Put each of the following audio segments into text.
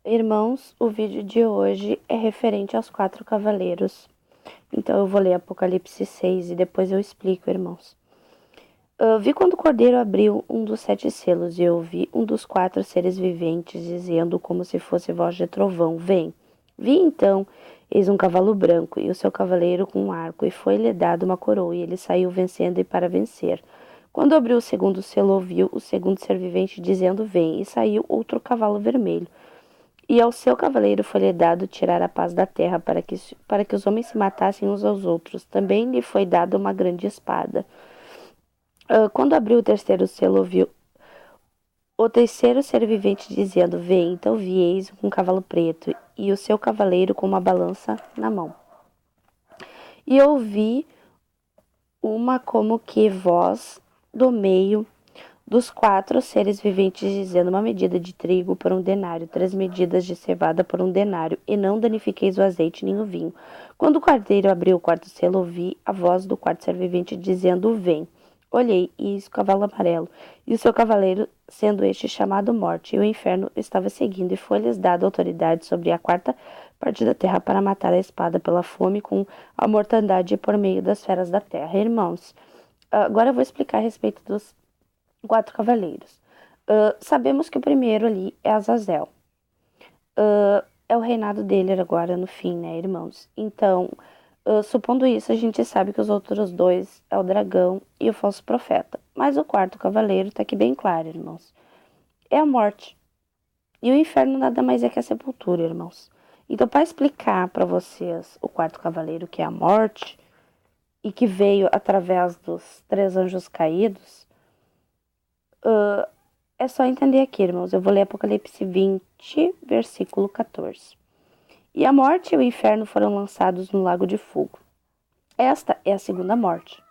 Irmãos, o vídeo de hoje é referente aos 4 cavaleiros. Então eu vou ler Apocalipse 6 e depois eu explico, irmãos. Vi quando o cordeiro abriu um dos 7 selos e eu ouvi um dos 4 seres viventes dizendo como se fosse voz de trovão: Vem! Vi então, eis um cavalo branco e o seu cavaleiro com um arco, e foi-lhe dado uma coroa, e ele saiu vencendo e para vencer. Quando abriu o segundo selo, ouviu o segundo ser vivente dizendo: Vem! E saiu outro cavalo vermelho. E ao seu cavaleiro foi-lhe dado tirar a paz da terra, para que os homens se matassem uns aos outros. Também lhe foi dada uma grande espada. Quando abriu o terceiro selo, ouviu o terceiro ser vivente dizendo: Vem. Então vi eis um cavalo preto, e o seu cavaleiro com uma balança na mão. E ouvi uma como que voz do meio dos 4 seres viventes dizendo: Uma medida de trigo por 1 denário, 3 medidas de cevada por 1 denário, e não danifiqueis o azeite nem o vinho. Quando o cordeiro abriu o quarto selo, ouvi a voz do quarto ser vivente dizendo: Vem. Olhei, e eis o cavalo amarelo, e o seu cavaleiro, sendo este chamado Morte, e o inferno estava seguindo, e foi-lhes dada autoridade sobre a quarta parte da terra para matar a espada pela fome com a mortandade por meio das feras da terra. Irmãos, agora eu vou explicar a respeito dos 4 cavaleiros. Sabemos que o primeiro ali é Azazel. É o reinado dele agora no fim, né, irmãos? Então, supondo isso, a gente sabe que os outros dois é o dragão e o falso profeta. Mas o quarto cavaleiro tá aqui bem claro, irmãos. É a morte. E o inferno nada mais é que a sepultura, irmãos. Então, para explicar para vocês o quarto cavaleiro, que é a morte, e que veio através dos 3 anjos caídos, é só entender aqui, irmãos. Eu vou ler Apocalipse 20, versículo 14. E a morte e o inferno foram lançados no lago de fogo. Esta é a segunda morte.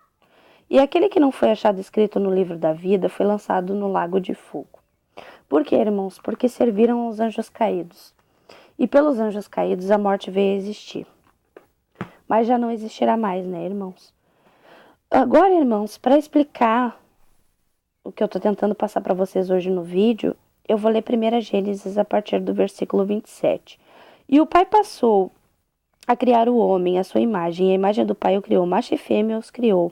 E aquele que não foi achado escrito no livro da vida foi lançado no lago de fogo. Por quê, irmãos? Porque serviram aos anjos caídos. E pelos anjos caídos a morte veio a existir. Mas já não existirá mais, né, irmãos? Agora, irmãos, para explicar o que eu estou tentando passar para vocês hoje no vídeo, eu vou ler 1 Gênesis a partir do versículo 27. E o Pai passou a criar o homem à sua imagem, e a imagem do Pai o criou, macho e fêmea os criou.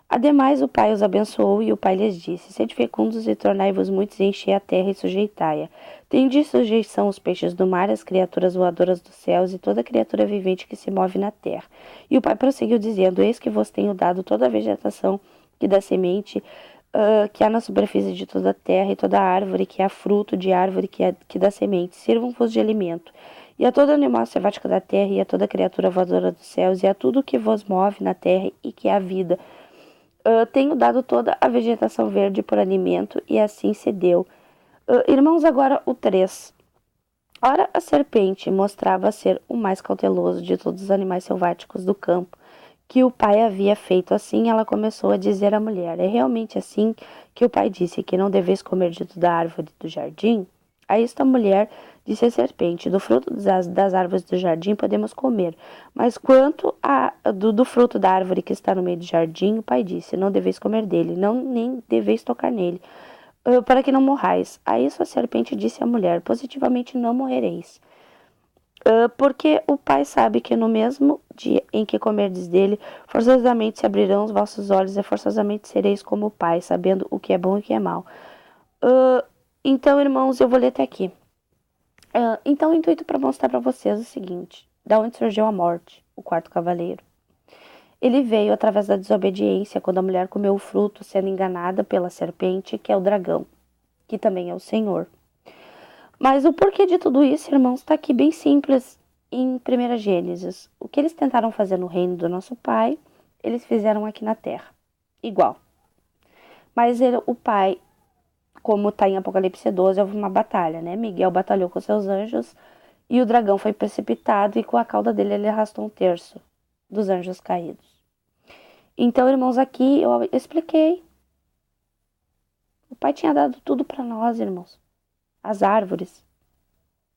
Ademais, o Pai os abençoou, e o Pai lhes disse: Sede fecundos e tornai-vos muitos, e enchei a terra e sujeitai-a. Tende sujeição os peixes do mar, as criaturas voadoras dos céus, e toda criatura vivente que se move na terra. E o Pai prosseguiu, dizendo: Eis que vos tenho dado toda a vegetação que dá semente, que há na superfície de toda a terra, e toda a árvore que há fruto de árvore que dá semente, sirvam-vos de alimento. E a todo animal selvático da terra, e a toda criatura voadora dos céus, e a tudo que vos move na terra e que há vida, tenho dado toda a vegetação verde por alimento, e assim se deu. Irmãos, agora o 3. Ora, a serpente mostrava ser o mais cauteloso de todos os animais selváticos do campo, que o pai havia feito. Assim, ela começou a dizer à mulher: É realmente assim que o pai disse que não deveis comer de toda a árvore do jardim? A esta mulher disse a serpente: Do fruto das árvores do jardim podemos comer, mas quanto do fruto da árvore que está no meio do jardim, o pai disse: Não deveis comer dele, nem deveis tocar nele, para que não morrais. A isso a serpente disse à mulher: Positivamente não morrereis. Porque o Pai sabe que no mesmo dia em que comerdes dele, forçosamente se abrirão os vossos olhos, e forçosamente sereis como o Pai, sabendo o que é bom e o que é mal. Então, irmãos, eu vou ler até aqui. Então, o intuito para mostrar para vocês o seguinte: da onde surgiu a morte, o quarto cavaleiro. Ele veio através da desobediência, quando a mulher comeu o fruto, sendo enganada pela serpente, que é o dragão, que também é o Senhor. Mas o porquê de tudo isso, irmãos, está aqui bem simples em 1 Gênesis. O que eles tentaram fazer no reino do nosso pai, eles fizeram aqui na terra. Igual. Mas o pai, como está em Apocalipse 12, houve uma batalha, né? Miguel batalhou com seus anjos e o dragão foi precipitado, e com a cauda dele ele arrastou 1/3 dos anjos caídos. Então, irmãos, aqui eu expliquei. O pai tinha dado tudo para nós, irmãos. As árvores,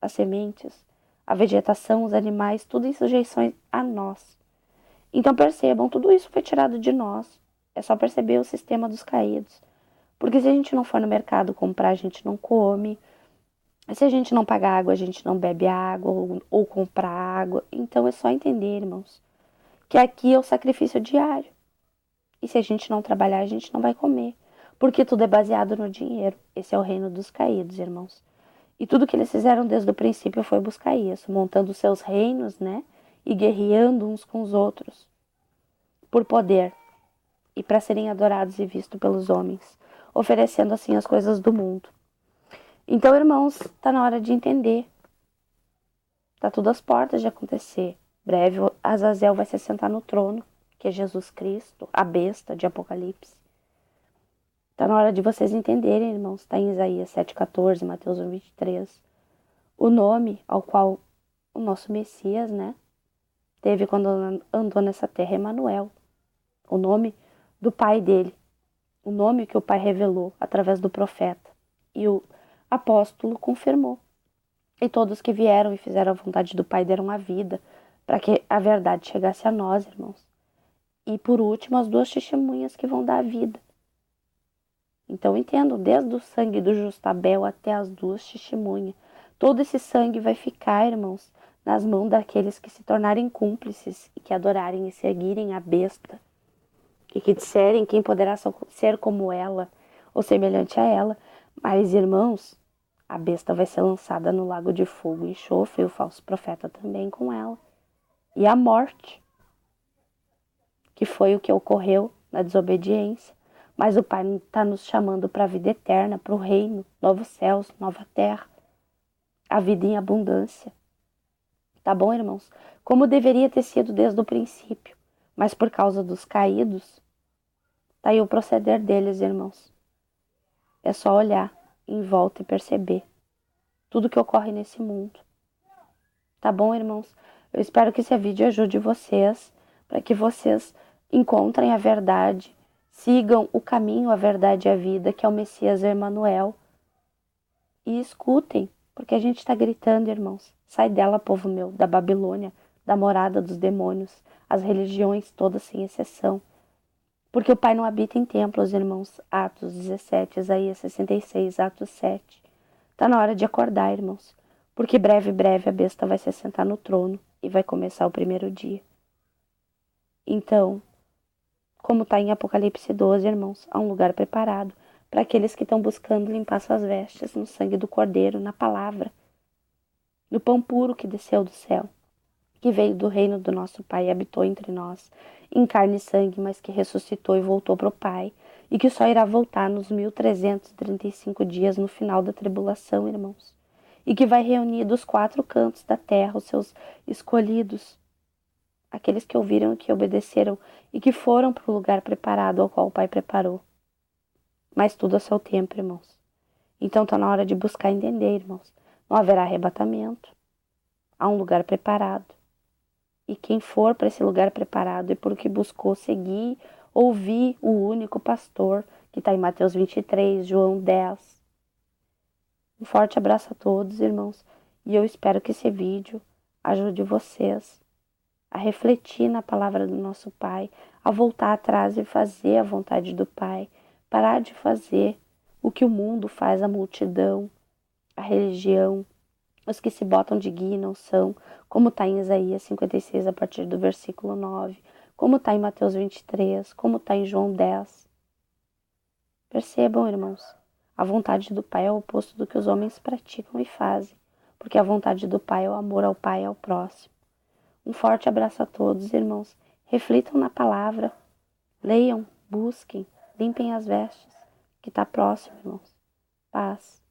as sementes, a vegetação, os animais, tudo em sujeição a nós. Então percebam, tudo isso foi tirado de nós. É só perceber o sistema dos caídos. Porque se a gente não for no mercado comprar, a gente não come. Se a gente não pagar água, a gente não bebe água ou comprar água. Então é só entender, irmãos, que aqui é o sacrifício diário. E se a gente não trabalhar, a gente não vai comer. Porque tudo é baseado no dinheiro. Esse é o reino dos caídos, irmãos. E tudo que eles fizeram desde o princípio foi buscar isso, montando seus reinos, né? E guerreando uns com os outros. Por poder. E para serem adorados e vistos pelos homens. Oferecendo assim as coisas do mundo. Então, irmãos, tá na hora de entender. Tá tudo às portas de acontecer. Breve, Azazel vai se sentar no trono, que é Jesus Cristo, a besta de Apocalipse. Tá na hora de vocês entenderem, irmãos. Está em Isaías 7,14, Mateus 1,23. O nome ao qual o nosso Messias, né, teve quando andou nessa terra é Emanuel. O nome do pai dele. O nome que o pai revelou através do profeta. E o apóstolo confirmou. E todos que vieram e fizeram a vontade do pai deram a vida para que a verdade chegasse a nós, irmãos. E por último, as duas testemunhas que vão dar a vida. Então entendam, desde o sangue do Justabel até as duas testemunhas, todo esse sangue vai ficar, irmãos, nas mãos daqueles que se tornarem cúmplices e que adorarem e seguirem a besta. E que disserem quem poderá ser como ela ou semelhante a ela. Mas, irmãos, a besta vai ser lançada no lago de fogo e enxofre, e o falso profeta também com ela. E a morte, que foi o que ocorreu na desobediência. Mas o Pai está nos chamando para a vida eterna, para o reino, novos céus, nova terra, a vida em abundância. Tá bom, irmãos? Como deveria ter sido desde o princípio, mas por causa dos caídos, tá aí o proceder deles, irmãos. É só olhar em volta e perceber tudo que ocorre nesse mundo. Tá bom, irmãos? Eu espero que esse vídeo ajude vocês, para que vocês encontrem a verdade, sigam o caminho, a verdade e a vida, que é o Messias Emanuel. E escutem, porque a gente está gritando, irmãos. Sai dela, povo meu, da Babilônia, da morada dos demônios, as religiões todas sem exceção. Porque o Pai não habita em templos, irmãos. Atos 17, Isaías 66, Atos 7. Tá na hora de acordar, irmãos. Porque breve, breve a besta vai se sentar no trono e vai começar o primeiro dia. Então, como está em Apocalipse 12, irmãos, há um lugar preparado para aqueles que estão buscando limpar suas vestes no sangue do Cordeiro, na palavra, no pão puro que desceu do céu, que veio do reino do nosso Pai e habitou entre nós, em carne e sangue, mas que ressuscitou e voltou para o Pai, e que só irá voltar nos 1335 dias no final da tribulação, irmãos, e que vai reunir dos quatro cantos da terra os seus escolhidos, aqueles que ouviram e que obedeceram e que foram para o lugar preparado ao qual o Pai preparou. Mas tudo a seu tempo, irmãos. Então está na hora de buscar entender, irmãos. Não haverá arrebatamento. Há um lugar preparado. E quem for para esse lugar preparado é porque buscou seguir, ouvir o único pastor, que está em Mateus 23, João 10. Um forte abraço a todos, irmãos. E eu espero que esse vídeo ajude vocês a refletir na palavra do nosso Pai, a voltar atrás e fazer a vontade do Pai, parar de fazer o que o mundo faz, a multidão, a religião, os que se botam de guia e não são, como está em Isaías 56, a partir do versículo 9, como está em Mateus 23, como está em João 10. Percebam, irmãos, a vontade do Pai é o oposto do que os homens praticam e fazem, porque a vontade do Pai é o amor ao Pai e ao próximo. Um forte abraço a todos, irmãos. Reflitam na palavra. Leiam, busquem, limpem as vestes, que está próximo, irmãos. Paz.